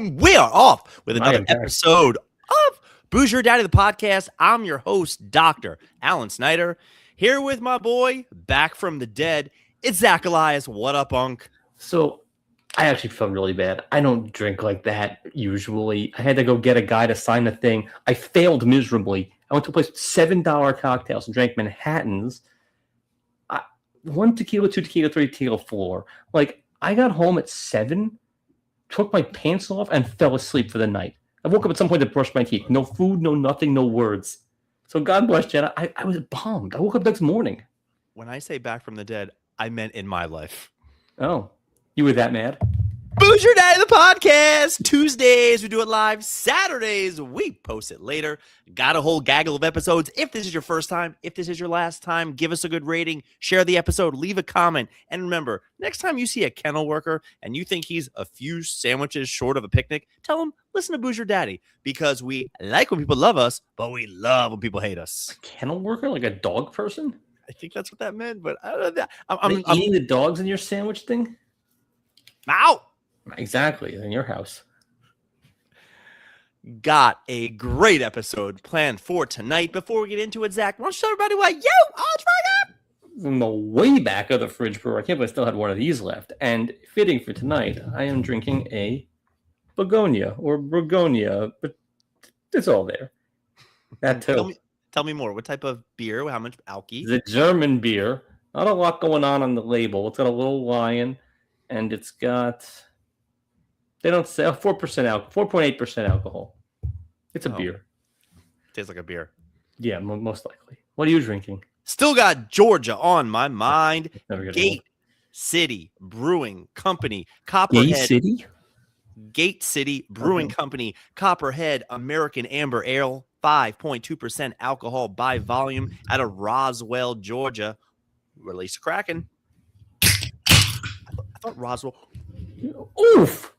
And we are off with another episode of Booze Your Daddy, the podcast. I'm your host, Dr. Alan Snyder, here with my boy, back from the dead. It's Zach Elias. What up, Unc? So I actually felt really bad. I don't drink like that usually. I had to go get a guy to sign the thing. I failed miserably. I went to a place with $7 cocktails and drank Manhattans. 1 tequila, 2 tequila, 3 tequila, 4. Like, I got home at 7, took my pants off, and fell asleep for the night. I woke up at some point to brush my teeth. No food, no nothing, no words. So God bless Jenna. I was bummed. I woke up next morning. When I say back from the dead, I meant in my life. Oh, you were that mad? Booze Your Daddy, the podcast. Tuesdays, we do it live. Saturdays, we post it later. Got a whole gaggle of episodes. If this is your first time, if this is your last time, give us a good rating, share the episode, leave a comment. And remember, next time you see a kennel worker and you think he's a few sandwiches short of a picnic, tell him, listen to Booze Your Daddy, because we like when people love us, but we love when people hate us. A kennel worker? Like a dog person? I think that's what that meant, but I don't know. I'm eating the dogs in your sandwich thing? Ow! Exactly, in your house. Got a great episode planned for tonight. Before we get into it, Zach, why don't you tell everybody what you are drinking? From the way back of the fridge brewer, I can't believe I still had one of these left. And fitting for tonight, I am drinking a Begonia or Burgonia, but it's all there. That too. Tell me more. What type of beer? How much alky? The German beer. Not a lot going on the label. It's got a little lion, and it's got... They don't say 4% alcohol, 4.8% alcohol. It's a beer. Tastes like a beer. Yeah, most likely. What are you drinking? Still got Georgia on my mind. Gate City Brewing Company. Copperhead. Gate City Brewing Company. Copperhead American Amber Ale. 5.2% alcohol by volume out of Roswell, Georgia. Release a Kraken. I thought Roswell. Oof.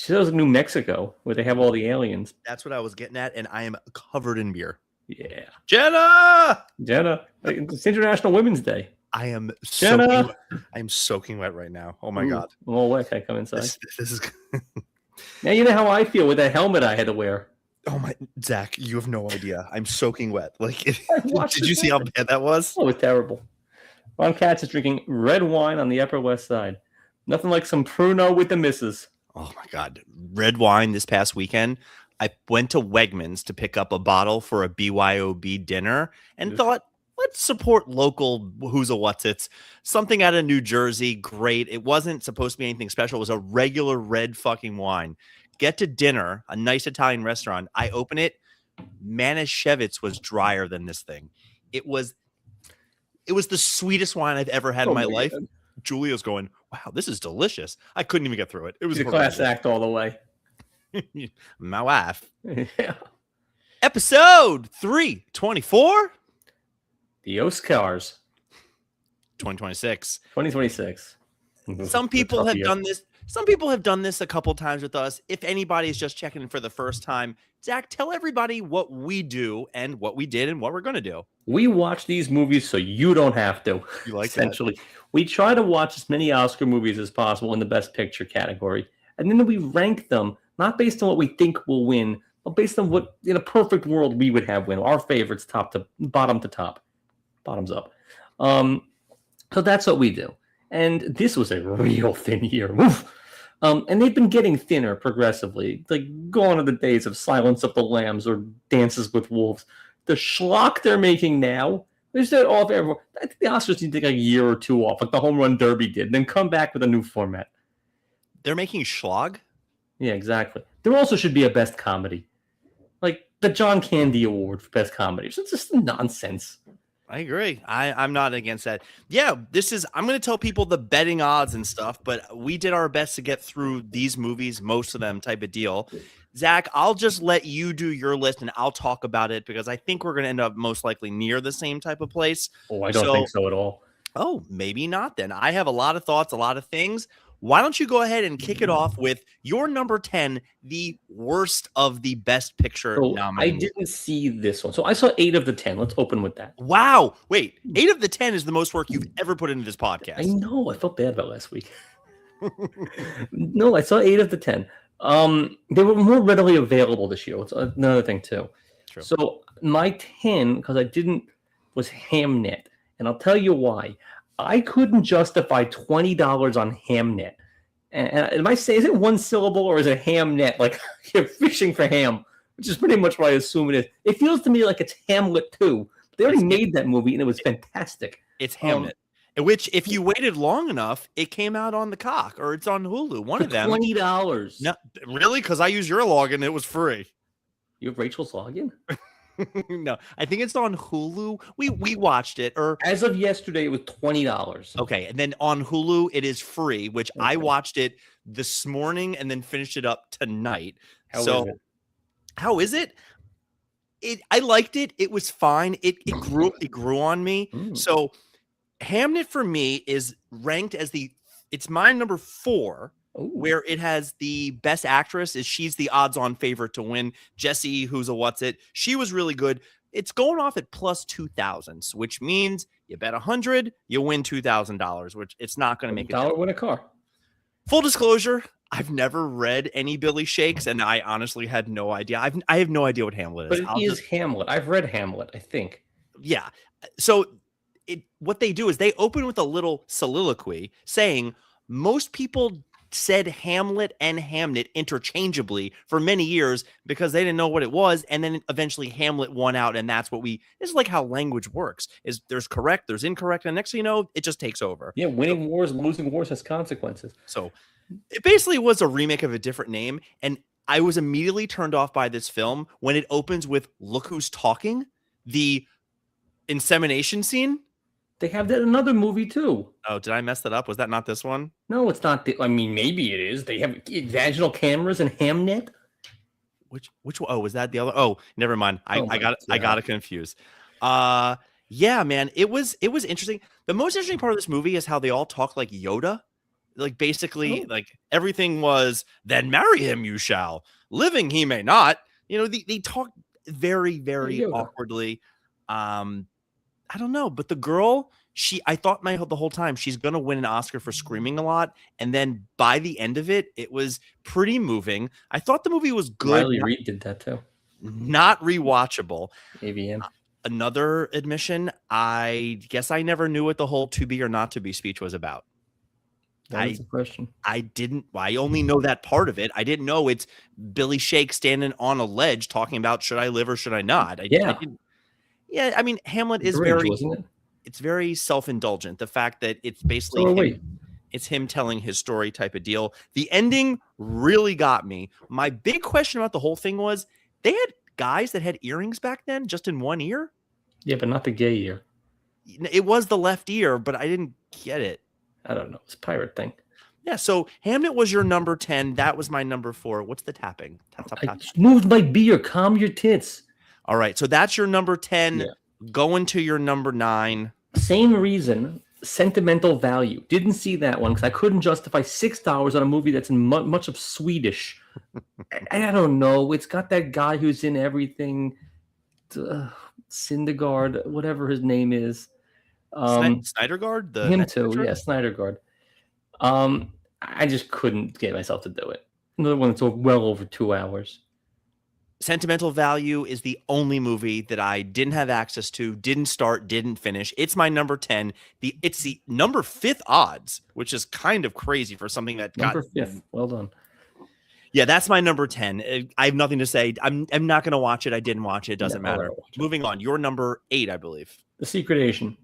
That was New Mexico, where they have all the aliens. That's what I was getting at, and I am covered in beer. Yeah. Jenna! It's International Women's Day. I am soaking wet right now. Oh, my God. I'm all wet. Can I come inside? This is... Now you know how I feel with that helmet I had to wear. Oh, my... Zach, you have no idea. I'm soaking wet. Like, did you see how bad that was? Oh, it was terrible. Ron Katz is drinking red wine on the Upper West Side. Nothing like some Pruno with the missus. Oh, my God. Red wine this past weekend. I went to Wegmans to pick up a bottle for a BYOB dinner and thought, let's support local who's a what's it's. Something out of New Jersey. Great. It wasn't supposed to be anything special. It was a regular red fucking wine. Get to dinner, a nice Italian restaurant. I open it. Manischewitz was drier than this thing. It was the sweetest wine I've ever had in my life. God. Julia's going, wow, this is delicious. I couldn't even get through it. It was a class act all the way. My wife. Yeah. Episode 324. The Oscars. 2026. 2026. Some people have done this. Some people have done this a couple times with us. If anybody is just checking in for the first time, Zach, tell everybody what we do and what we did and what we're going to do. We watch these movies so you don't have to. You like essentially. We try to watch as many Oscar movies as possible in the Best Picture category. And then we rank them, not based on what we think will win, but based on what, in a perfect world, we would have win. Our favorites, bottom to top. Bottoms up. So that's what we do. And this was a real thin year. And they've been getting thinner progressively. Like, gone are the days of Silence of the Lambs or Dances with Wolves. The schlock they're making now, I think the Oscars need to take a year or two off, like the Home Run Derby did, and then come back with a new format. They're making schlag? Yeah, exactly. There also should be a Best Comedy. Like the John Candy Award for Best Comedy. It's just nonsense. I agree. I'm not against that. Yeah, I'm going to tell people the betting odds and stuff, but we did our best to get through these movies, most of them type of deal. Zach, I'll just let you do your list and I'll talk about it because I think we're going to end up most likely near the same type of place. Oh, I don't think so at all. Oh, maybe not then. I have a lot of thoughts, a lot of things. Why don't you go ahead and kick it off with your number 10, the worst of the Best Picture nominees? I didn't see this one. So I saw 8 of the 10. Let's open with that. Wow. Wait, 8 of the 10 is the most work you've ever put into this podcast. I know. I felt bad about last week. No, I saw 8 of the 10. They were more readily available this year. It's another thing too. True. So my 10, because I didn't, was Hamnet, and I'll tell you why. I couldn't justify $20 on Hamnet. And am I saying, is it one syllable or is it Hamnet? Like you're fishing for ham, which is pretty much what I assume it is. It feels to me like it's Hamlet 2. They already made that movie and it was fantastic. It's Hamnet. Which, if you waited long enough, it came out on the Cock or it's on Hulu. One of them. $20. No, really? Because I used your login, it was free. You have Rachel's login? No, I think it's on Hulu. We watched it, or as of yesterday, it was $20. Okay, and then on Hulu, it is free. Which I watched it this morning and then finished it up tonight. How is it? I liked it. It was fine. It grew on me. So Hamnet for me is ranked as it's my number 4. Ooh. Where it has the best actress. She's the odds-on favorite to win. Jessie, who's a what's it? She was really good. It's going off at plus 2,000, which means you bet 100, you win $2,000, which it's not going to make $1 win a car. Full disclosure, I've never read any Billy Shakes, and I honestly had no idea. I have no idea what Hamlet is. But it is Hamlet. I've read Hamlet, I think. Yeah. So what they do is they open with a little soliloquy saying most people said Hamlet and Hamnet interchangeably for many years because they didn't know what it was, and then eventually Hamlet won out, and that's what this is like how language works. Is there's correct, there's incorrect, and next thing you know, it just takes over. Yeah, winning wars, losing wars has consequences. So it basically was a remake of a different name, and I was immediately turned off by this film when it opens with "Look Who's Talking," the insemination scene. They have that in another movie too. Oh, did I mess that up? Was that not this one? No, it's not. I mean, maybe it is. They have vaginal cameras in Hamnet. Which one? Oh, was that the other? Oh, never mind. I got it confused. Yeah, man. It was interesting. The most interesting part of this movie is how they all talk like Yoda. Like basically, like everything was, then marry him you shall. Living he may not. You know, they talk very, very awkwardly. I don't know, but the girl, I thought the whole time she's going to win an Oscar for screaming a lot. And then by the end of it, it was pretty moving. I thought the movie was good. Riley Reid did that too. Not rewatchable. AVN. Another admission, I guess I never knew what the whole to be or not to be speech was about. That's a question. I only know that part of it. I didn't know it's Billy Shakes standing on a ledge talking about should I live or should I not. Yeah, I mean, Hamlet is it's very self-indulgent. The fact that it's basically it's him telling his story type of deal. The ending really got me. My big question about the whole thing was they had guys that had earrings back then just in one ear. Yeah, but not the gay ear. It was the left ear, but I didn't get it. I don't know. It's a pirate thing. Yeah, so Hamnet was your number 10. That was my number 4. What's the tapping? Tap, tap, tap. I moved my beer. Calm your tits. All right, so that's your number 10. Yeah. Going to your number 9. Same reason, sentimental value. Didn't see that one because I couldn't justify $6 on a movie that's in much of Swedish. I don't know. It's got that guy who's in everything. Syndergaard, whatever his name is. Snydergaard? Him too, yeah, Snydergaard. I just couldn't get myself to do it. Another one that's well over 2 hours. Sentimental Value is the only movie that I didn't have access to, didn't start, didn't finish. It's my number 10. It's the number 5th odds, which is kind of crazy for something that number 5th. Well done. Yeah, that's my number 10. I have nothing to say. I'm not going to watch it. I didn't watch it. It doesn't matter. Moving on. Your number 8, I believe. The Secret Asian.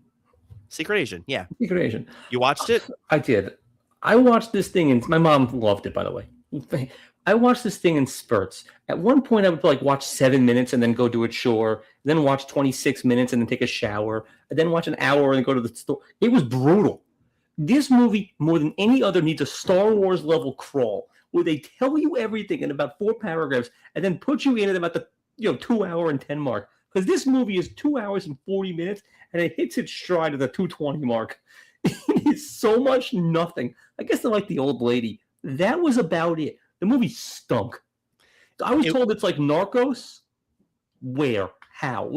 Secret Asian, yeah. Secret Asian. You watched it? I did. I watched this thing, and my mom loved it, by the way. I watched this thing in spurts. At one point, I would watch 7 minutes and then go do a chore, then watch 26 minutes and then take a shower, and then watch an hour and go to the store. It was brutal. This movie, more than any other, needs a Star Wars level crawl where they tell you everything in about 4 paragraphs and then put you in at about the 2 hour and 10 mark. Because this movie is 2 hours and 40 minutes and it hits its stride at the 2:20 mark. It is so much nothing. I guess they're like the old lady. That was about it. The movie stunk. I was told it's like Narcos. Where? How?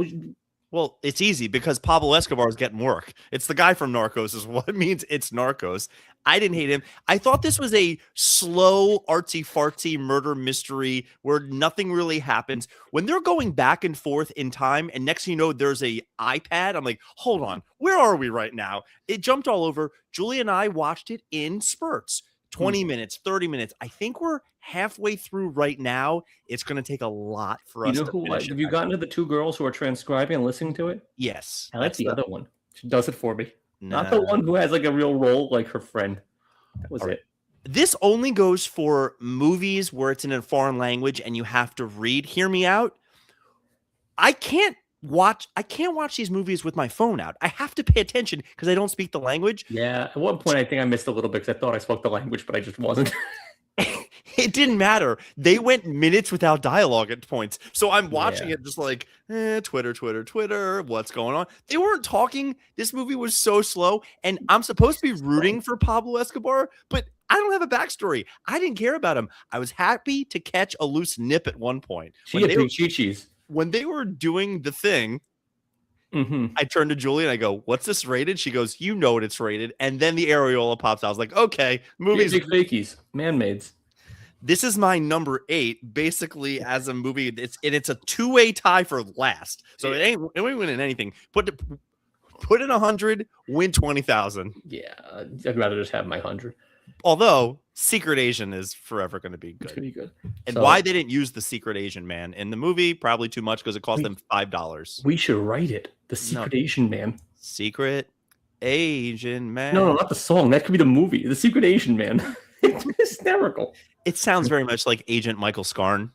Well, it's easy because Pablo Escobar is getting work. It's the guy from Narcos, is what it means. It's Narcos. I didn't hate him. I thought this was a slow, artsy fartsy murder mystery where nothing really happens. When they're going back and forth in time, and next thing you know, there's a iPad. I'm like, hold on, where are we right now? It jumped all over. Julie and I watched it in spurts. 20 minutes, 30 minutes. I think we're halfway through right now. It's going to take a lot for us to finish it. Have you gotten to the two girls who are transcribing and listening to it? Yes. I like the other one. She does it for me. Nah. Not the one who has like a real role, like her friend. That was it. This only goes for movies where it's in a foreign language and you have to read. Hear me out. I can't watch these movies with my phone out. I have to pay attention because I don't speak the language. Yeah. At one point, I think I missed a little bit because I thought I spoke the language, but I just wasn't. It didn't matter. They went minutes without dialogue at points. So I'm watching it just like, Twitter, what's going on? They weren't talking. This movie was so slow. And I'm supposed to be rooting for Pablo Escobar, but I don't have a backstory. I didn't care about him. I was happy to catch a loose nip at one point. She had big chi-chis. When they were doing the thing, I turned to Julie and I go, what's this rated? She goes, you know what it's rated. And then the areola pops out. I was like, okay, movies. Big fakies, man-mades. This is my number 8, basically as a movie. It's a two-way tie for last. So it ain't winning anything. Put in 100, win 20,000. Yeah, I'd rather just have my 100. Although Secret Asian is forever going to be good. It's going to be good. And why they didn't use the Secret Asian Man in the movie? Probably too much because it cost them $5. We should write it. The Secret Asian Man. Secret Asian Man. No, not the song. That could be the movie. The Secret Asian Man. It's hysterical. It sounds very much like Agent Michael Scarn.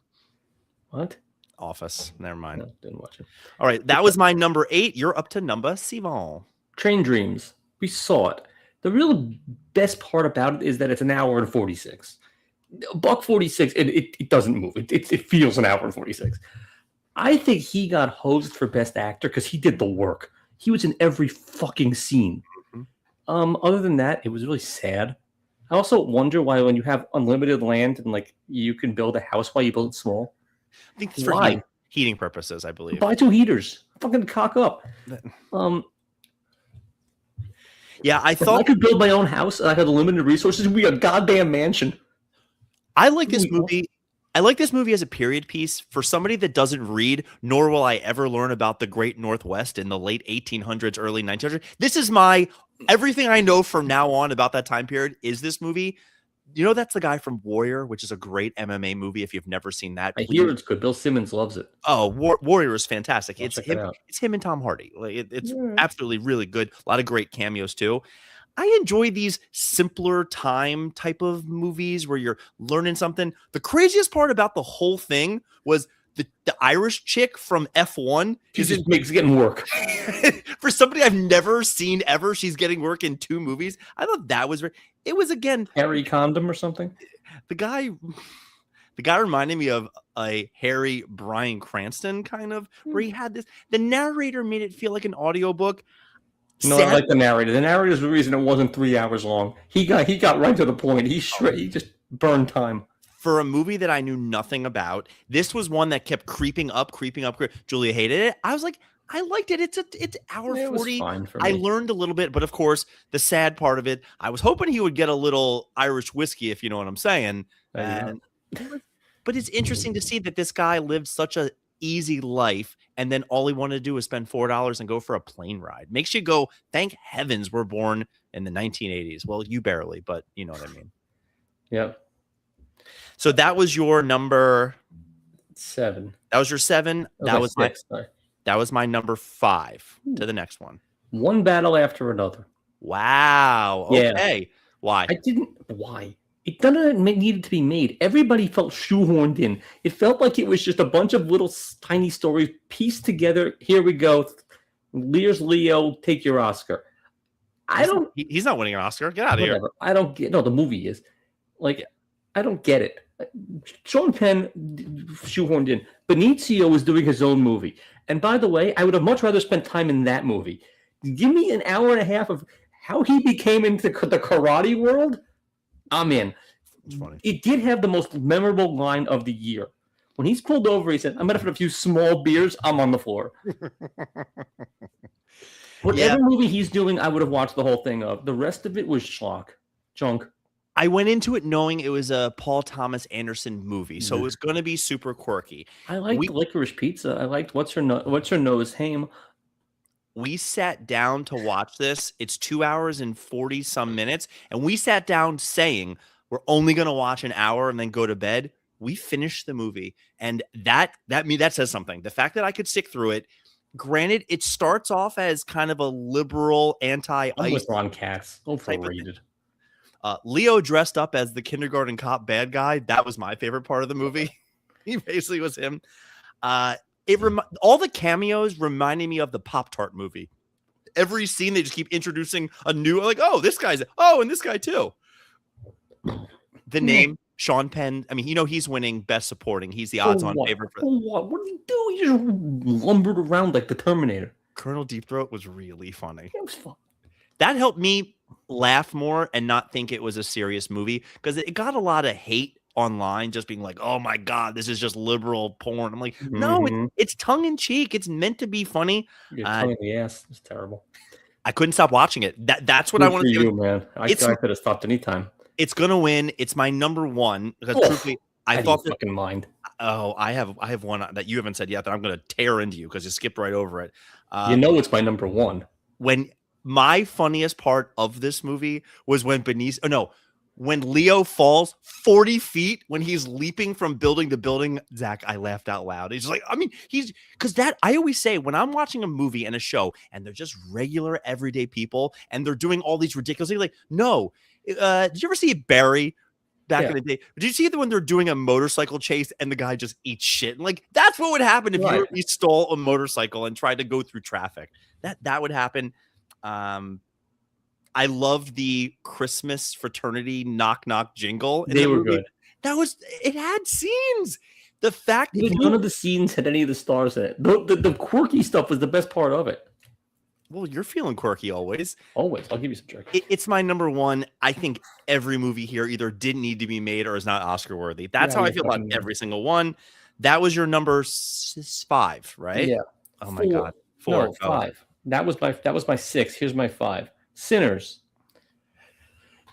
What? Office. Never mind. No, didn't watch it. All right, that was my number 8. You're up to number 7. Train Dreams. We saw it. The real best part about it is that it's an hour and 46. $1.46, it doesn't move. It feels an hour and 46. I think he got hosed for Best Actor because he did the work. He was in every fucking scene. Other than that, it was really sad. I also wonder why when you have unlimited land and like you can build a house, why you build it small. I think it's for heating purposes, I believe. Buy 2 heaters. Fucking cock up. Yeah, I thought if I could build my own house and I had limited resources, it'd be a goddamn mansion. I like this movie. I like this movie as a period piece. For somebody that doesn't read, nor will I ever learn about the Great Northwest in the late 1800s, early 1900s. This is everything I know from now on about that time period is this movie. You know, that's the guy from Warrior, which is a great MMA movie. If you've never seen that, I hear it's good. Bill Simmons loves it. Oh, Warrior is fantastic. It's him and Tom Hardy. It's absolutely really good. A lot of great cameos too. I enjoy these simpler time type of movies where you're learning something. The craziest part about the whole thing was the Irish chick from F1. She just makes getting work. For somebody I've never seen ever, she's getting work in 2 movies. I thought that was it was again Harry Condom or something. The guy reminded me of a Harry Bryan Cranston kind of where he had this. The narrator made it feel like an audiobook. No, I like the narrator. The narrator is the reason it wasn't 3 hours long. He got right to the point. He just burned time. For a movie that I knew nothing about, this was one that kept creeping up. Julia hated it. I was like, I liked it. It's hour 40. Was fine for me. I learned a little bit, but of course, the sad part of it, I was hoping he would get a little Irish whiskey, if you know what I'm saying. But it's interesting to see that this guy lived such a easy life, and then all he wanted to do was spend $4 and go for a plane ride. Makes you go, thank heavens we're born in the 1980s. Well, you barely, but you know what I mean. Yep. So that was your number 7. That was your 7. That was my number 5. To the next one. One battle after another. Wow. Okay. Yeah. Why? Why? It doesn't needed to be made. Everybody felt shoehorned in. It felt like it was just a bunch of little tiny stories pieced together. Here we go. Here's Leo. Take your Oscar. He's not winning an Oscar. Get out of here. I don't get. No, the movie is. I don't get it. Sean Penn shoehorned in. Benicio was doing his own movie. And by the way, I would have much rather spent time in that movie. Give me an hour and a half of how he became into the karate world. I'm in. It's funny. It did have the most memorable line of the year. When he's pulled over, he said, "I'm gonna have a few small beers. I'm on the floor." Whatever movie he's doing, I would have watched the whole thing of. The rest of it was junk. I went into it knowing it was a Paul Thomas Anderson movie, so it was going to be super quirky. I liked Licorice Pizza. I liked What's Her Nose Haim. We sat down to watch this. It's 2 hours and 40 some minutes, and we sat down saying we're only going to watch an hour and then go to bed. We finished the movie, and that says something. The fact that I could stick through it. Granted, it starts off as kind of a liberal anti-ICE. I'm with Ron Katz. Overrated. Leo dressed up as the kindergarten cop bad guy. That was my favorite part of the movie. He basically was him. All the cameos reminded me of the Pop-Tart movie. Every scene, they just keep introducing a new, like, oh, this guy's, oh, and this guy too. The name, Sean Penn, I mean, he's winning Best Supporting. He's the odds-on favorite. What did he do? He just lumbered around like the Terminator. Colonel Deep Throat was really funny. It was fun. That helped me laugh more and not think it was a serious movie, because it got a lot of hate online, just being like, oh my God, this is just liberal porn. I'm like, no, it's tongue in cheek. It's meant to be funny. Your tongue in the ass. It's terrible. I couldn't stop watching it. That's what I want to do. Man, I could have stopped anytime. It's gonna win. It's my number one, because truthfully, I thought that, fucking mind. Oh, I have one that you haven't said yet that I'm gonna tear into you because you skipped right over it. It's my number one. When my funniest part of this movie was when when Leo falls 40 feet when he's leaping from building to building. Zach, I laughed out loud. He's like, I always say when I'm watching a movie and a show and they're just regular everyday people and they're doing all these ridiculous things, like, no. Did you ever see Barry back in the day? Did you see when they're doing a motorcycle chase and the guy just eats shit? And like, that's what would happen if you stole a motorcycle and tried to go through traffic. That would happen. I loved the Christmas fraternity knock knock jingle. They were good. It had scenes. The fact that none of the scenes had any of the stars in it. The quirky stuff was the best part of it. Well, you're feeling quirky always. Always. I'll give you some tricks. It's my number one. I think every movie here either didn't need to be made or is not Oscar worthy. That's how I feel about every single one. That was your number 5, right? Yeah. Oh my God. 4. No, 5. That was my 6. Here's my 5. Sinners.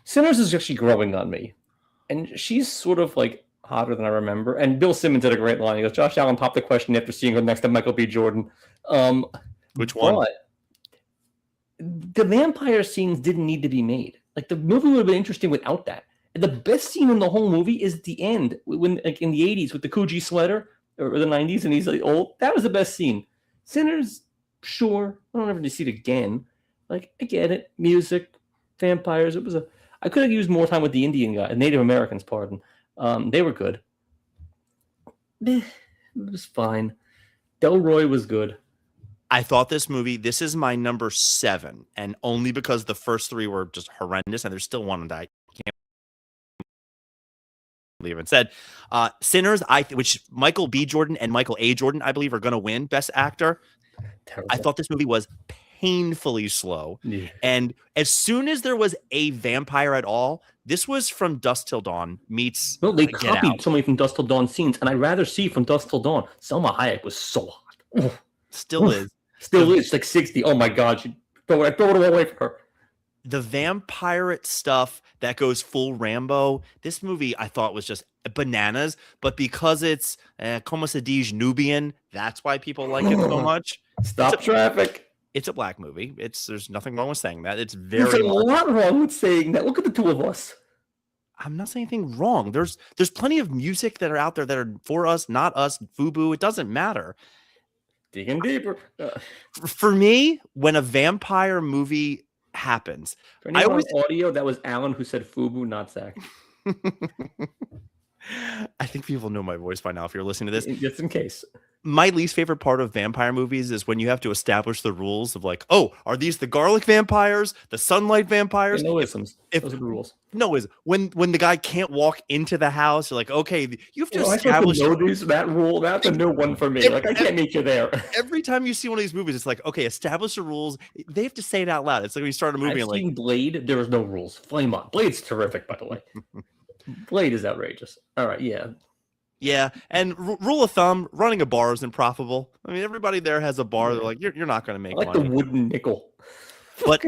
Sinners is actually growing on me. And she's sort of like hotter than I remember. And Bill Simmons had a great line. He goes, Josh Allen popped the question after seeing her next to Michael B. Jordan. Which one? The vampire scenes didn't need to be made. Like, the movie would have been interesting without that. And the best scene in the whole movie is at the end, when, like, in the 80s with the Coogee sweater, or the 90s, and he's like old. That was the best scene. Sinners, sure. I don't ever need to see it again. Like, I get it. Music, vampires. I could have used more time with the Indian guy, Native Americans, pardon. They were good. It was fine. Delroy was good. I thought this is my number 7, and only because the first 3 were just horrendous, and there's still one that I can't believe it said. Sinners, which Michael B. Jordan and Michael A. Jordan, I believe, are going to win Best Actor. Terrible. I thought this movie was painfully slow. Yeah. And as soon as there was a vampire at all, this was From Dusk Till Dawn meets they copied so many From Dusk Till Dawn scenes, and I'd rather see From Dusk Till Dawn. Selma Hayek was so hot. Still is. Still is. Like 60. Oh my God. She'd throw it away from her. The vampire stuff that goes full Rambo, this movie I thought was just bananas, but because it's como se dice Nubian, that's why people like it so much. Stop traffic. It's a black movie. There's nothing wrong with saying that. It's very There's a lot wrong with saying that. Look at the two of us. I'm not saying anything wrong. There's plenty of music that are out there that are for us, not us, FUBU. It doesn't matter. Digging deeper. For me, when a vampire movie happens, I always audio that was Alan who said FUBU, not Zach. I think people know my voice by now if you're listening to this. Just in case. My least favorite part of vampire movies is when you have to establish the rules of like, oh, are these the garlic vampires, the sunlight vampires? No isms. Those are the rules. No isms. When the guy can't walk into the house, you're like, okay, you have to establish. I know that rule. That's a new one for me. Like, I can't meet you there. Every time you see one of these movies, it's like, okay, establish the rules. They have to say it out loud. It's like when you start a movie. I've seen Blade. There is no rules. Flame on. Blade's terrific, by the way. Blade is outrageous. All right, yeah. Yeah, and rule of thumb, running a bar isn't profitable. I mean, everybody there has a bar. They're like, you're not going to I make like the money. wooden nickel. But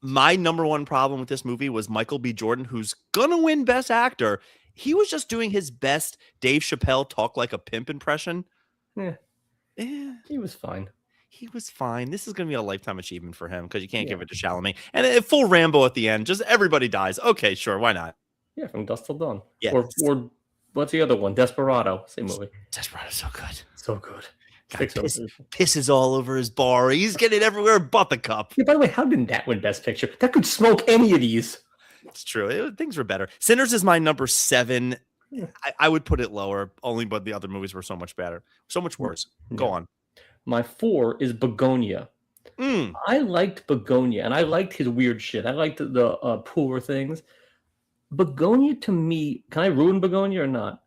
my number one problem with this movie was Michael B. Jordan, who's gonna win Best Actor. He was just doing his best Dave Chappelle talk like a pimp impression. Yeah, Eh, he was fine. he was fine. This is gonna be a lifetime achievement for him because you can't Yeah. give it to Chalamet. And a full Rambo at the end, just everybody dies. Okay, sure, why not? Yeah, from Dusk Till Dawn. Yeah. Or what's the other one? Desperado. Same movie. Desperado's so good. So good. God, pisses all over his bar. He's getting everywhere but the cup. Yeah, by the way, how did that win Best Picture? That could smoke any of these. It's true. Things were better. Sinners is my number 7. Yeah. I would put it lower, only but the other movies were so much better. So much worse. Go on. My 4 is Begonia. I liked Begonia, and I liked his weird shit. I liked the poor things. Begonia, to me, can I ruin Begonia or not?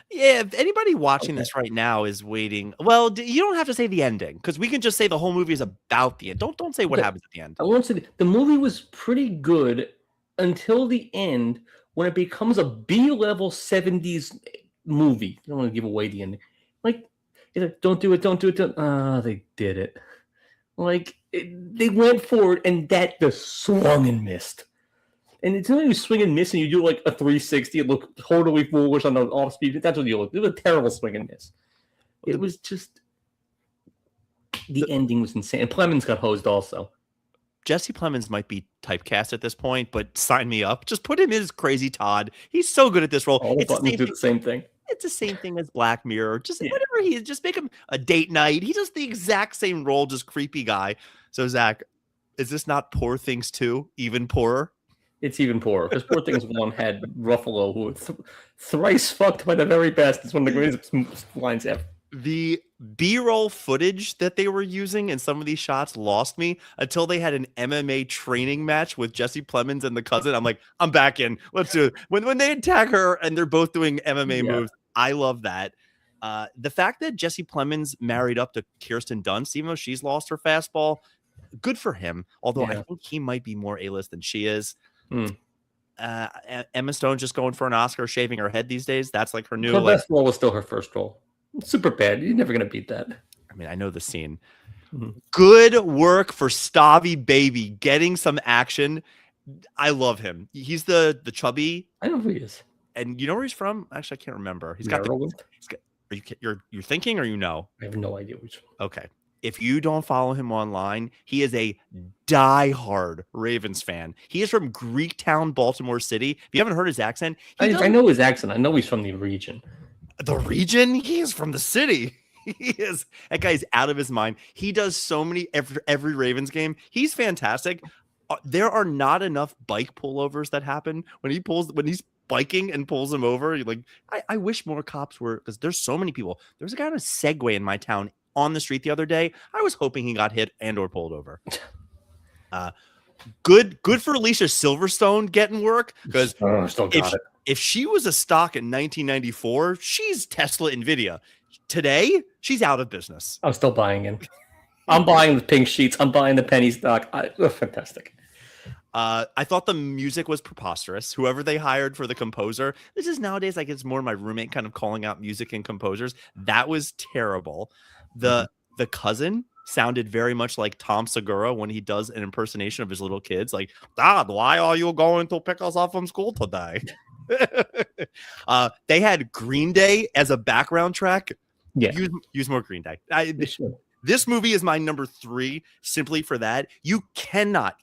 Yeah, if anybody watching this right now is waiting, well, you don't have to say the ending because we can just say the whole movie is about the end. Don't say what happens at the end. I won't say the movie was pretty good until the end when it becomes a B-level 70s movie. I don't want to give away the ending. Like, don't do it, don't do it. They did it. Like, they went for it, and that just swung and missed. And it's not you swing and miss, and you do like a 360. It looked totally foolish on the off speed. That's what you look. It was a terrible swing and miss. It was just the ending was insane. And Plemons got hosed also. Jesse Plemons might be typecast at this point, but sign me up. Just put him in as Crazy Todd. He's so good at this role. All the buttons do the same thing. It's the same thing as Black Mirror. Just whatever he is, just make him a date night. He does the exact same role, just creepy guy. So Zach, is this not Poor Things 2? Even poorer? It's even poorer because Poor Things 1 had Ruffalo, who was thrice fucked by the very best. It's one of the greatest lines ever. The B-roll footage that they were using in some of these shots lost me until they had an MMA training match with Jesse Plemons and the cousin. I'm like, I'm back in. Let's do it. When they attack her and they're both doing MMA moves, I love that. The fact that Jesse Plemons married up to Kirsten Dunst, even though she's lost her fastball, good for him. Although I think he might be more A-list than she is. Emma Stone just going for an Oscar, shaving her head these days. That's like her new. Her best role was still her first role. Super bad. You're never gonna beat that. I mean, I know the scene. Good work for Stavi Baby, getting some action. I love him. He's the chubby. I know who he is. And you know where he's from? Actually, I can't remember. He's got. You're thinking, or you know? I have no idea which one. Okay. If you don't follow him online, he is a diehard Ravens fan. He is from Greektown, Baltimore City. If you haven't heard his accent, I know his accent. I know he's from the region. The region? He is from the city. That guy's out of his mind. He does so many every Ravens game. He's fantastic. There are not enough bike pullovers that happen when he's biking and pulls him over. You're like, I wish more cops were, because there's so many people. There's a guy on a Segway in my town on the street the other day. I was hoping he got hit and or pulled over. Good for Alicia Silverstone getting work, because if she was a stock in 1994, she's Tesla Nvidia. Today, she's out of business. I'm still buying in. I'm buying the pink sheets. I'm buying the penny stock. Fantastic. I thought the music was preposterous. Whoever they hired for the composer, this is nowadays like it's more my roommate kind of calling out music and composers. That was terrible. The cousin sounded very much like Tom Segura when he does an impersonation of his little kids. Like, Dad, why are you going to pick us up from school today? They had Green Day as a background track. Yeah, use more Green Day. This movie is my number 3 simply for that. You cannot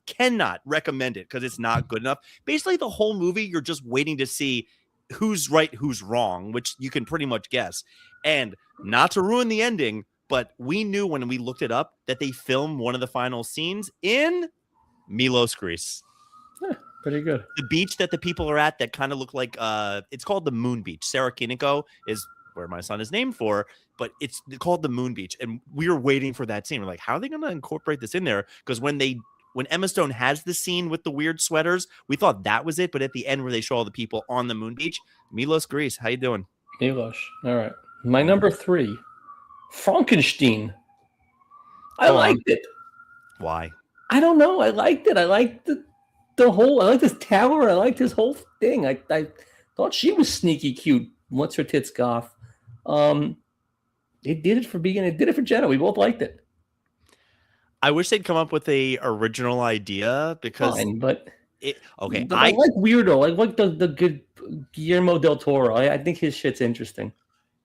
recommend it because it's not good enough. Basically, the whole movie, you're just waiting to see who's right, who's wrong, which you can pretty much guess. And not to ruin the ending, but we knew when we looked it up that they filmed one of the final scenes in Milos, Greece. Pretty good. The beach that the people are at that kind of look like it's called the Moon Beach. Sarakiniko is where my son is named for, but it's called the Moon Beach. And we were waiting for that scene. We're like, how are they going to incorporate this in there? Because when Emma Stone has the scene with the weird sweaters, we thought that was it. But at the end where they show all the people on the Moon Beach, Milos, Greece, how you doing? Milos. All right. My number 3, Frankenstein. I liked it. Why? I don't know. I liked it. I liked the whole, I liked this tower. I liked this whole thing. I thought she was sneaky cute. What's her tits goth? It did it for Beacon. It did it for Jenna. We both liked it. I wish they'd come up with a original idea because Fine, but okay, I like Weirdo. I like the good Guillermo del Toro. I think his shit's interesting.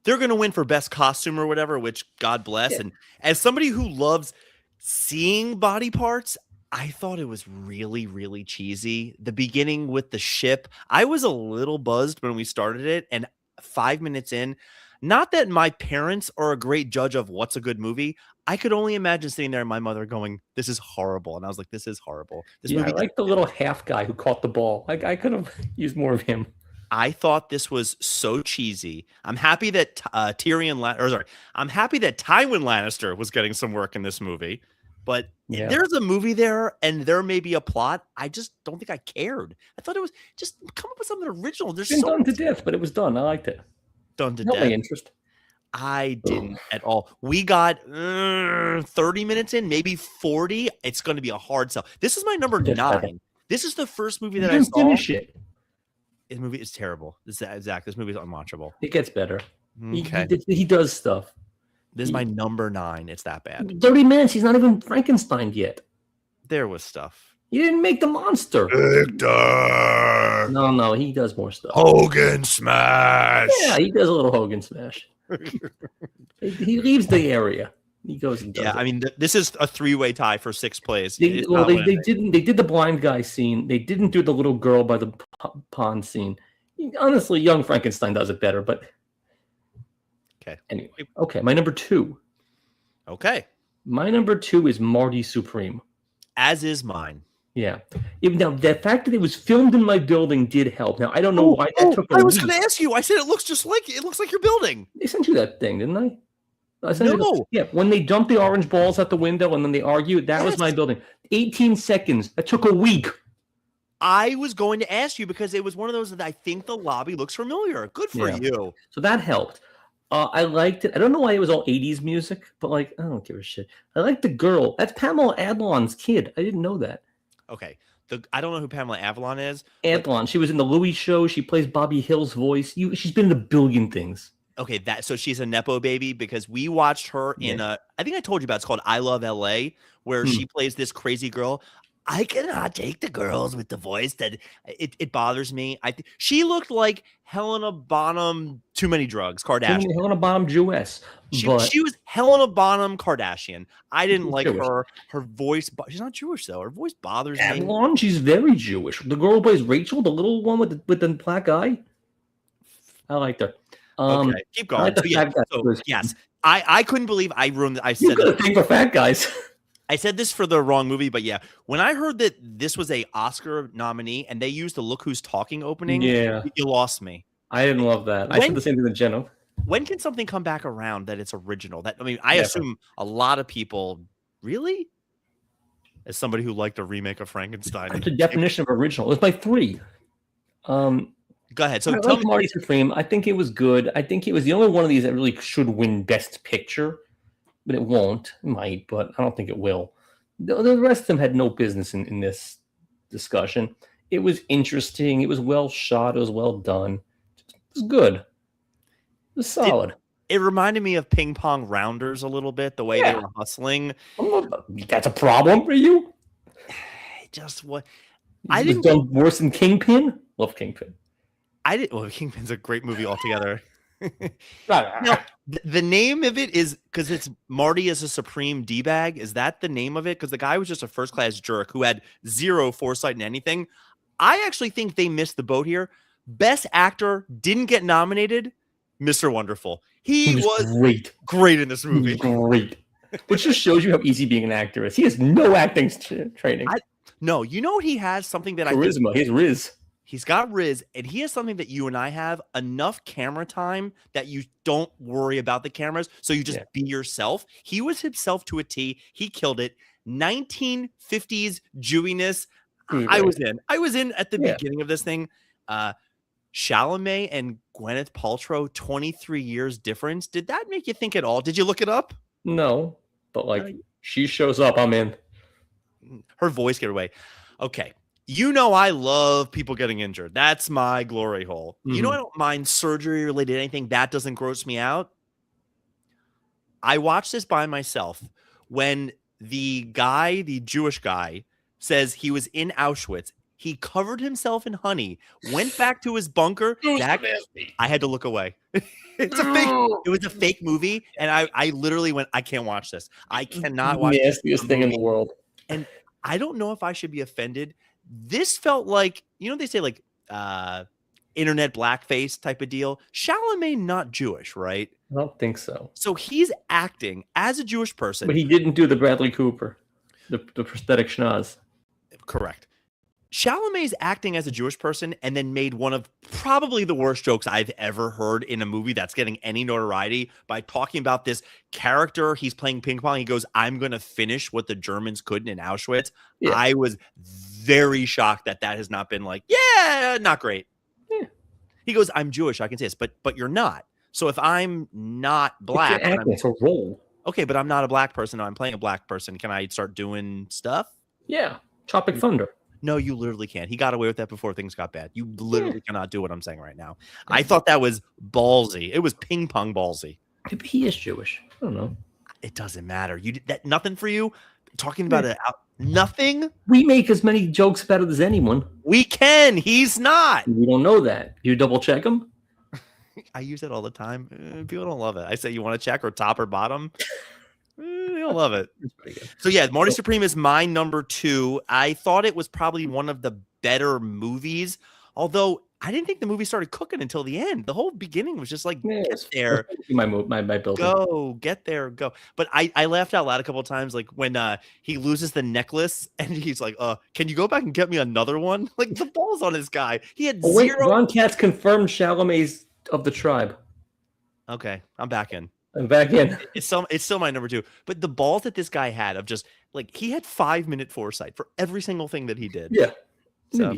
They're going to win for best costume or whatever, which God bless. Yeah. And as somebody who loves seeing body parts, I thought it was really, really cheesy. The beginning with the ship, I was a little buzzed when we started it. And 5 minutes in, not that my parents are a great judge of what's a good movie. I could only imagine sitting there and my mother going, "This is horrible." And I was like, "This is horrible." This movie. I like the little half guy who caught the ball. I could have used more of him. I thought this was so cheesy. I'm happy that I'm happy that Tywin Lannister was getting some work in this movie. But there's a movie there, and there may be a plot. I just don't think I cared. I thought it was just come up with something original. There's been done to death, but it was done. I liked it. Done to death. My interest. I didn't at all. We got 30 minutes in, maybe 40. It's going to be a hard sell. This is my number 9. This is the first movie that I saw. Finish it. This movie is terrible. Zach, this movie is unwatchable. It gets better. Okay. He does stuff. This is my number 9. It's that bad. 30 minutes. He's not even Frankenstein yet. There was stuff. He didn't make the monster. Victor. No, he does more stuff. Hogan smash. Yeah, he does a little Hogan smash. He leaves the area. He goes and does it. I mean, this is a 3-way tie for 6th place. They did the blind guy scene. They didn't do the little girl by the pond scene. Honestly, Young Frankenstein does it better, but okay. Anyway, okay, my number 2. Okay. My number 2 is Marty Supreme. As is mine. Yeah. Now, the fact that it was filmed in my building did help. Now, I don't know why that took a week. I was going to ask you. I said it looks like your building. They sent you that thing, didn't I? No. Yeah, when they dumped the orange balls out the window and then they argued, that was my building. 18 seconds. That took a week. I was going to ask you because it was one of those that I think the lobby looks familiar. Good for you. So that helped. I liked it. I don't know why it was all 80s music, but I don't give a shit. I like the girl. That's Pamela Adlon's kid. I didn't know that. Okay. I don't know who Pamela Avalon is. Adlon. She was in the Louis show. She plays Bobby Hill's voice. She's been in a billion things. Okay, so she's a Nepo baby because we watched her in I think I told you about, it's called I Love LA, where she plays this crazy girl. I cannot take the girls with the voice that it bothers me. She looked like Helena Bonham, too many drugs, Kardashian. Helena Bonham Jewess. She was Helena Bonham Kardashian. I didn't like her voice. She's not Jewish though. Her voice bothers me. Avalon, she's very Jewish. The girl who plays Rachel, the little one with the black eye. I liked her. Okay, keep going. Yes, I couldn't believe I ruined. I said a thing for fat guys. I said this for the wrong movie, but yeah, when I heard that this was a Oscar nominee and they used the "Look Who's Talking" opening, you lost me. I didn't love that. I said the same thing to Jenna. When can something come back around that it's original? I assume a lot of people really, as somebody who liked a remake of Frankenstein. That's the definition of original. It's my 3. Go ahead. So tell me, Marty Supreme. I think it was good. I think it was the only one of these that really should win Best Picture, but it won't. It might, but I don't think it will. The rest of them had no business in this discussion. It was interesting. It was well shot. It was well done. It was good. It was solid. It reminded me of Ping Pong Rounders a little bit, the way they were hustling. That's a problem for you? Just what? I didn't done worse than Kingpin. Love Kingpin. Well, Kingpin's a great movie altogether. Now, the name of it is because it's Marty as a supreme D-bag. Is that the name of it? Because the guy was just a first-class jerk who had zero foresight in anything. I actually think they missed the boat here. Best actor didn't get nominated. Mr. Wonderful. He was great in this movie. Great. Which just shows you how easy being an actor is. He has no acting training. No, you know what he has? Something that Charisma. He has Riz. He's got Riz, and he has something that you and I have, enough camera time that you don't worry about the cameras, so you just be yourself. He was himself to a T. He killed it. 1950s Jewiness. I was in at the beginning of this thing. Chalamet and Gwyneth Paltrow, 23 years difference. Did that make you think at all? Did you look it up? No, but she shows up, I'm in. Her voice gave away. Okay. You know, I love people getting injured. That's my glory hole. You know, I Mhm. don't mind surgery related anything that doesn't gross me out. I watched this by myself when the guy, the Jewish guy, says he was in Auschwitz. He covered himself in honey, went back to his bunker. That I had to look away. It's a fake. It was a fake movie, and I literally went, I can't watch this. I cannot watch this Nastiest thing in the movie. world. And I don't know if I should be offended. This felt like, you know, they say like internet blackface type of deal. Chalamet not Jewish, right? I don't think so. So he's acting as a Jewish person. But he didn't do the Bradley Cooper, the prosthetic schnoz. Correct. Chalamet's acting as a Jewish person and then made one of probably the worst jokes I've ever heard in a movie that's getting any notoriety by talking about this character. He's playing ping pong. He goes, I'm going to finish what the Germans couldn't in Auschwitz. Yeah. I was very shocked that has not been like, yeah, not great. Yeah. He goes, I'm Jewish. I can say this, but you're not. So if I'm not black, it's a role. Okay, but I'm not a black person. I'm playing a black person. Can I start doing stuff? Yeah. Tropic Thunder. No, you literally can't. He got away with that before things got bad. You literally cannot do what I'm saying right now. I thought that was ballsy. It was ping pong ballsy. Maybe he is Jewish. I don't know. It doesn't matter. You did that. Nothing for you. Talking about it. Nothing. We make as many jokes about it as anyone. We can. He's not. We don't know that. You double check him. I use it all the time. People don't love it. I say, you want to check or top or bottom? They don't love it. It's pretty good. So yeah, Marty Supreme is my number 2. I thought it was probably one of the better movies, although I didn't think the movie started cooking until the end. The whole beginning was just like, get there, my building. go, get there, go. But I laughed out loud a couple of times, like when he loses the necklace and he's like, can you go back and get me another one? Like the balls on this guy. He had zero. Ron Katz confirmed Chalamet's of the tribe. Okay, I'm back in. I'm back in. It's still my number 2. But the balls that this guy had of just like he had 5-minute foresight for every single thing that he did. Yeah. So,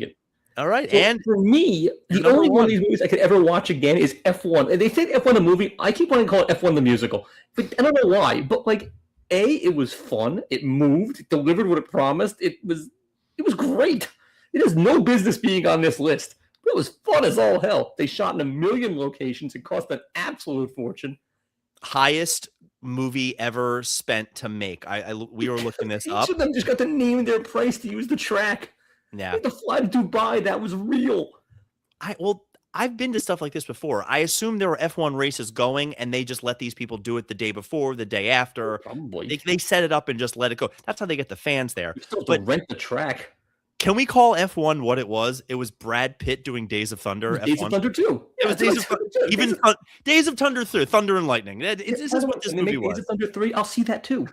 all right. So and for me, the only one of these movies I could ever watch again is F1. And they say F1 the movie. I keep wanting to call it F1 the musical. But I don't know why. But like, it was fun. It moved. It delivered what it promised. It was great. It has no business being on this list. But it was fun as all hell. They shot in 1 million locations. It cost an absolute fortune. Highest movie ever spent to make. We were looking this up. Each of them just got to name their price to use the track. Yeah. The fly to Dubai, that was real. I've been to stuff like this before. I assume there were F1 races going and they just let these people do it the day before, the day after. Probably. They set it up and just let it go. That's how they get the fans there. You still have to rent the track. Can we call F1 what it was? It was Brad Pitt doing Days of Thunder. Days of Thunder 2. It was Days of Thunder. Even Days of Thunder 3, Thunder and Lightning. This is what this movie was. Days of Thunder 3, I'll see that too.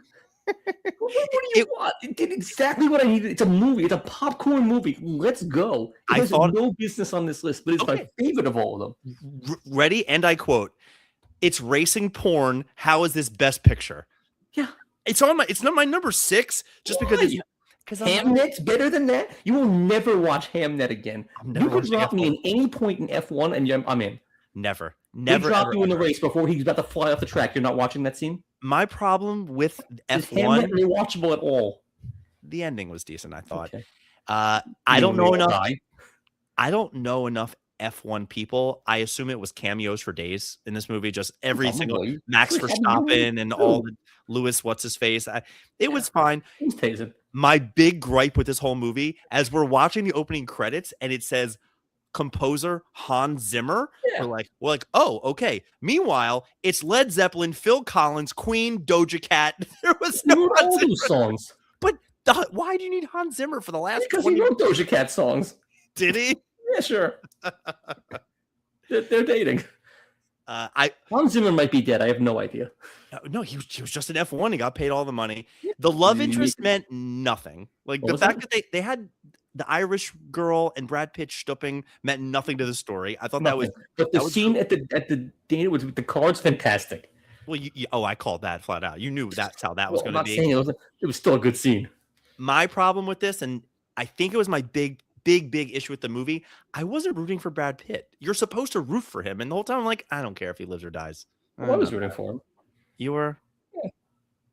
What do you want? It did exactly what I needed. It's a movie. It's a popcorn movie. Let's go. It has no business on this list, but it's my favorite of all of them. Ready? And I quote, "It's racing porn. How is this best picture?" Yeah. It's not my number 6 just because it's Hamnet's better than that. You will never watch Hamnet again. You could drop me in any point in F1 and I'm in. Never. They drop you in the race before he's about to fly off the track. You're not watching that scene? My problem with F1 is Hamnet rewatchable at all. The ending was decent, I thought. Okay. I don't know enough. I don't know enough F1 people. I assume it was cameos for days in this movie. Just every single Max Verstappen and all the Lewis, what's his face. It was fine. My big gripe with this whole movie, as we're watching the opening credits and it says composer Hans Zimmer, we're like, oh, okay. Meanwhile, it's Led Zeppelin, Phil Collins, Queen, Doja Cat. There was no all those songs. But why do you need Hans Zimmer for the last? Because he wrote Doja Cat songs. Did he? Yeah, sure. They're dating. Hans Zimmer might be dead. I have no idea. No, he was just an F1. He got paid all the money. The love interest meant nothing. Like the fact that they had the Irish girl and Brad Pitt stooping meant nothing to the story. I thought that was. But the scene at the dinner with the cards, fantastic. Well, I called that flat out. You knew that's how that was going to be. It was still a good scene. My problem with this, and I think it was my big issue with the movie, I wasn't rooting for Brad Pitt. You're supposed to root for him, and the whole time I'm like, I don't care if he lives or dies. I was rooting for him. You were? Yeah.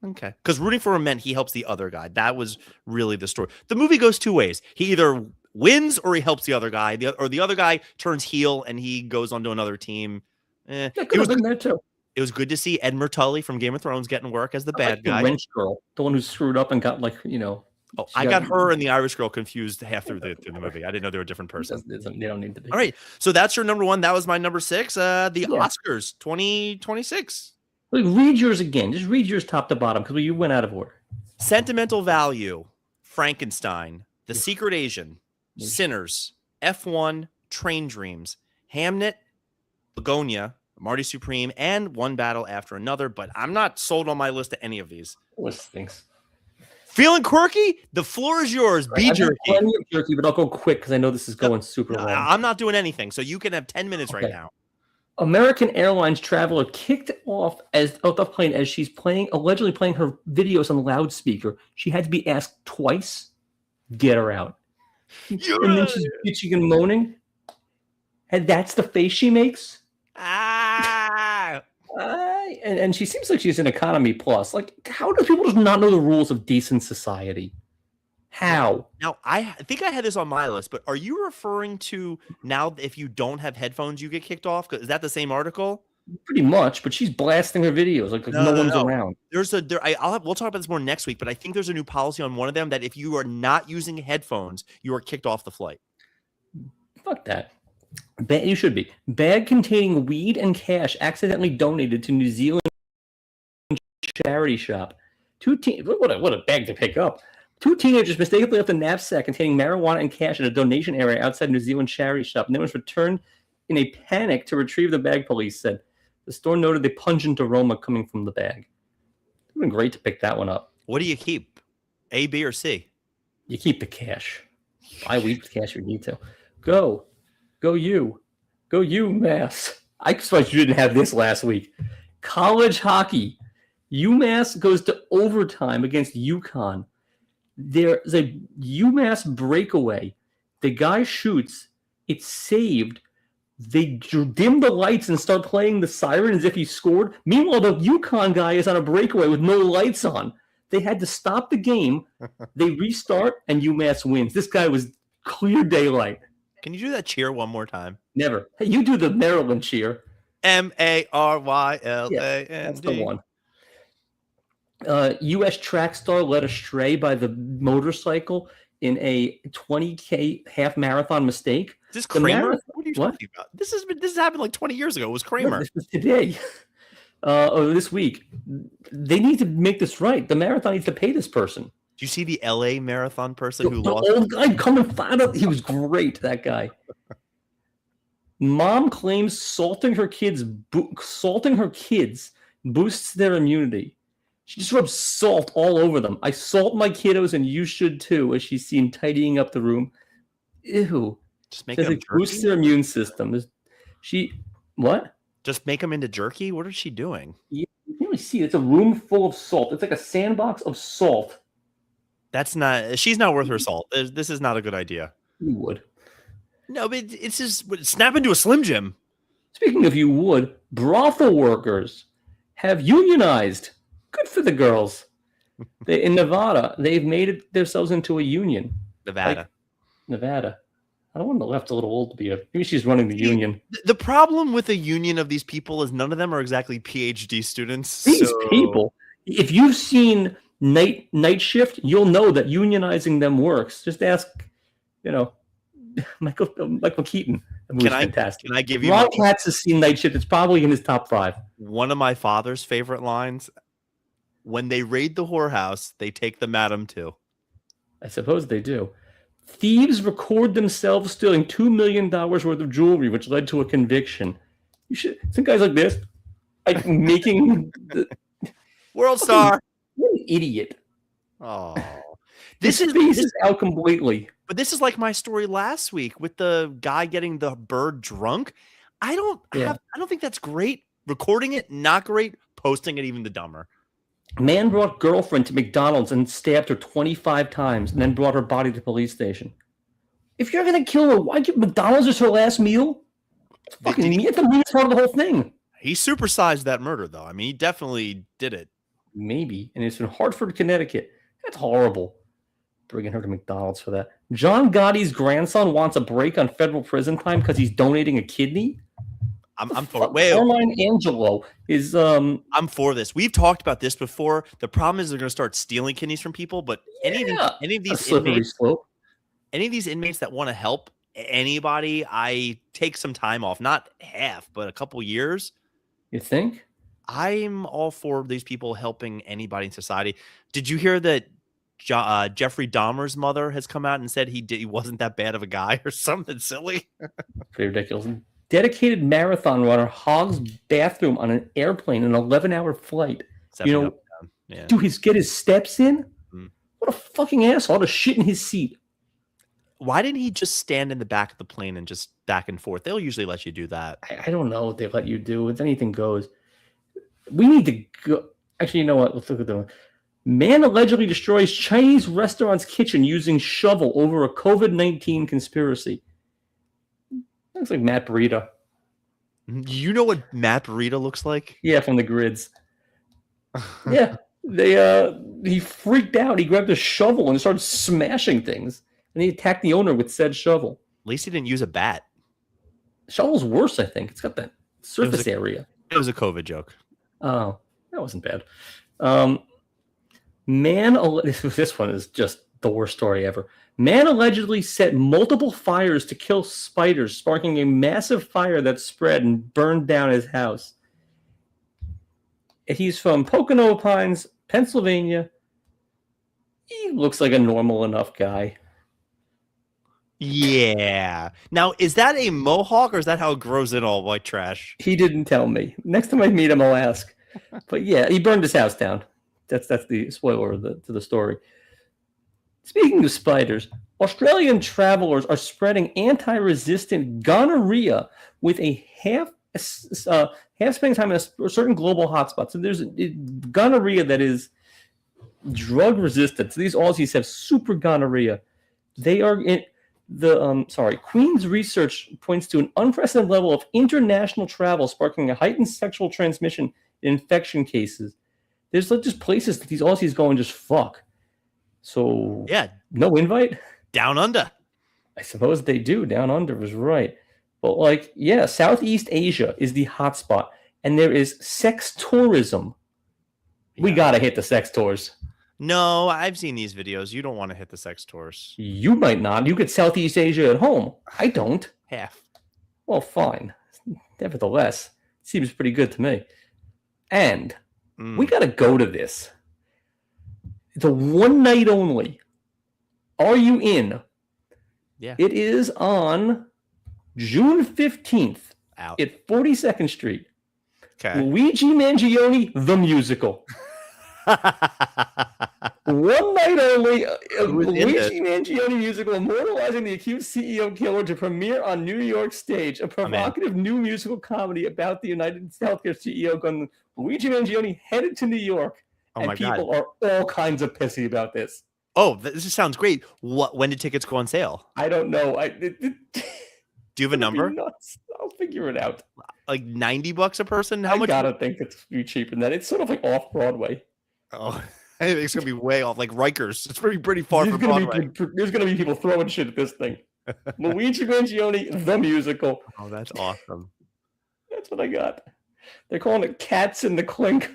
Okay. Because rooting for him meant he helps the other guy. That was really the story. The movie goes two ways. He either wins or he helps the other guy, or the other guy turns heel and he goes on to another team. That could have been there too. It was good to see Ed Murtully from Game of Thrones getting work as the bad guy. The wench girl, the one who screwed up and got Oh, I got her and the Irish girl confused half through the movie. I didn't know they were a different person. They don't need to be. All right, so that's your number one. That was my number 6. The Oscars 2026. Read yours again. Just read yours top to bottom because you went out of order. Sentimental Value, Frankenstein, The Secret Asian, Sinners, F1, Train Dreams, Hamnet, Begonia, Marty Supreme, and One Battle After Another, but I'm not sold on my list of any of these. What stinks? Feeling quirky? The floor is yours. Be jerky. Plenty of jerky, but I'll go quick because I know this is going super long. I'm not doing anything, so you can have 10 minutes right now. American Airlines traveler kicked off the plane as she's allegedly playing her videos on loudspeaker. She had to be asked twice, get her out. And then she's bitching and moaning. And that's the face she makes? And she seems like she's an economy plus. Like, how do people just not know the rules of decent society? How? Now, I think I had this on my list, but are you referring to now if you don't have headphones, you get kicked off? Is that the same article? Pretty much, but she's blasting her videos like no one's around. We'll talk about this more next week, but I think there's a new policy on one of them that if you are not using headphones, you are kicked off the flight. Fuck that. You should be. Bag containing weed and cash accidentally donated to New Zealand charity shop. What a bag to pick up. 2 teenagers mistakenly left a knapsack containing marijuana and cash in a donation area outside New Zealand charity shop. And then was returned in a panic to retrieve the bag, police said. The store noted the pungent aroma coming from the bag. It would have been great to pick that one up. What do you keep? A, B, or C? You keep the cash. Buy weed with cash if you need to. Go you, Mass. I suppose you didn't have this last week. College hockey. UMass goes to overtime against UConn. There's a UMass breakaway. The guy shoots. It's saved. They dim the lights and start playing the siren as if he scored. Meanwhile, the UConn guy is on a breakaway with no lights on. They had to stop the game. They restart, and UMass wins. This guy was clear daylight. Can you do that cheer one more time? Never. Hey, you do the Maryland cheer. MARYLAND. Yeah, that's the one. U.S. track star led astray by the motorcycle in a 20K half marathon mistake. Is this Kramer? What are you talking about? This has happened like 20 years ago. It was Kramer. No, this was today. This week. They need to make this right. The marathon needs to pay this person. Do you see the LA marathon person who lost? The old guy coming flat up. He was great, that guy. Mom claims salting her kids boosts their immunity. She just rubs salt all over them. I salt my kiddos, and you should too, as she's seen tidying up the room. Ew. Just make them boosts their immune system. What? Just make them into jerky? What is she doing? You can really see it's a room full of salt. It's like a sandbox of salt. She's not worth her salt. This is not a good idea. You would. No, but it's just snap into a Slim Jim. Speaking of you would, brothel workers have unionized. Good for the girls. In Nevada, they've made themselves into a union. Nevada. I don't want the left a little old to be maybe she's running the union. The problem with a union of these people is none of them are exactly PhD students. These people, if you've seen Night Shift, you'll know that unionizing them works. Just ask, Michael Keaton. Fantastic. Can I give you? Ron Katz has seen Night Shift. It's probably in his top 5. One of my father's favorite lines: "When they raid the whorehouse, they take the madam too." I suppose they do. Thieves record themselves stealing $2 million worth of jewelry, which led to a conviction. Some guys like this, like making the world star. What an idiot! Oh, this is out completely. But this is like my story last week with the guy getting the bird drunk. I don't think that's great. Recording it, not great. Posting it, even the dumber. Man brought girlfriend to McDonald's and stabbed her 25 times, and then brought her body to police station. If you're gonna kill her, why give McDonald's as her last meal? It's fucking mean. It's the meanest part of the whole thing. He supersized that murder, though. I mean, he definitely did it. Maybe, and it's in Hartford, Connecticut. That's horrible. Bringing her to McDonald's for that. John Gotti's grandson wants a break on federal prison time because he's donating a kidney. I'm for it. Wait, Carmine Angelo is I'm for this. We've talked about this before. The problem is they're going to start stealing kidneys from people. But any of a these slippery inmates, slope. any of these inmates that want to help anybody, I take some time off, not half, but a couple years. You think? I'm all for these people helping anybody in society. Did you hear that Jeffrey Dahmer's mother has come out and said he wasn't that bad of a guy or something silly? Pretty ridiculous. Dedicated marathon runner hogs bathroom on an airplane, an 11-hour flight. Yeah. Get his steps in? Mm. What a fucking asshole to shit in his seat. Why didn't he just stand in the back of the plane and just back and forth? They'll usually let you do that. I don't know what they let you do. If anything goes. We need to go. Actually, you know what? Let's look at them. Man allegedly destroys Chinese restaurant's kitchen using shovel over a COVID-19 conspiracy. Looks like Matt Burita. You know what Matt Burita looks like? Yeah, from the grids. Yeah. He freaked out. He grabbed a shovel and started smashing things. And he attacked the owner with said shovel. At least he didn't use a bat. Shovel's worse, I think. It's got that surface area. It was a COVID joke. Oh, that wasn't bad. This one is just the worst story ever. Man allegedly set multiple fires to kill spiders, sparking a massive fire that spread and burned down his house. He's from Pocono Pines, Pennsylvania. He looks like a normal enough guy. Yeah. Now, is that a mohawk or is that how it grows in all white trash? He didn't tell me. Next time I meet him, I'll ask. But yeah, he burned his house down. That's the spoiler to the story. Speaking of spiders, Australian travelers are spreading anti-resistant gonorrhea with a half spending time in a certain global hotspot. So there's gonorrhea that is drug resistant. So these Aussies have super gonorrhea. They are in Queen's research points to an unprecedented level of international travel, sparking a heightened sexual transmission in infection cases. There's just places that these Aussies go and just fuck. So yeah, no invite? Down under. I suppose they do. Down under was right. But Southeast Asia is the hotspot, and there is sex tourism. Yeah. We gotta hit the sex tours. No, I've seen these videos. You don't want to hit the sex tours. You might not. You get Southeast Asia at home. I don't. Half. Well, fine. Nevertheless, it seems pretty good to me. And we got to go to this. It's a one night only. Are you in? Yeah. It is on June 15th at 42nd Street. Okay. Luigi Mangione, the musical. One night only, Luigi Mangione musical immortalizing the acute CEO killer to premiere on New York stage. A provocative new musical comedy about the United Healthcare CEO going, Luigi Mangione headed to New York. And people are all kinds of pissy about this. Oh, this just sounds great. When did tickets go on sale? I don't know. Do you have a number? I'll figure it out. Like $90 a person? How much? I gotta think it's cheaper than that. It's sort of like off Broadway. Oh, I think it's gonna be way off, like Rikers. It's pretty far from Broadway. There's gonna be people throwing shit at this thing. Luigi Mangione, the musical. Oh, that's awesome. That's what I got. They're calling it Cats in the Clink.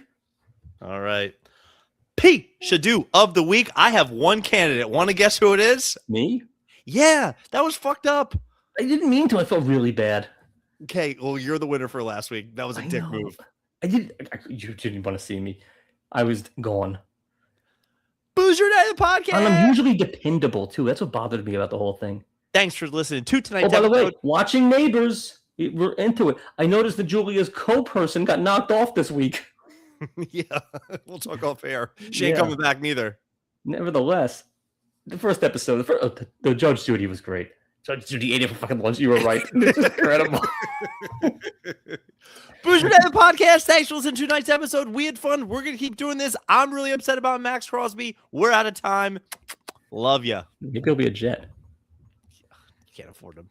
All right. P. Shadu of the week. I have one candidate. Want to guess who it is? Me? Yeah, that was fucked up. I didn't mean to. I felt really bad. Okay, well, you're the winner for last week. That was a dick move. You didn't want to see me. I was gone. Boozer Night of the podcast. And I'm usually dependable, too. That's what bothered me about the whole thing. Thanks for listening to tonight's episode. By the way, watching Neighbors. We're into it. I noticed that Julia's co-person got knocked off this week. Yeah, we'll talk off air. She ain't coming back neither. Nevertheless, the first episode, the Judge Judy was great. Judge Judy ate it for fucking lunch. You were right. It's incredible. Boozer Night of the podcast. Thanks for listening to tonight's episode. We had fun. We're going to keep doing this. I'm really upset about Max Crosby. We're out of time. Love ya. Maybe he'll be a Jet. Can't afford him.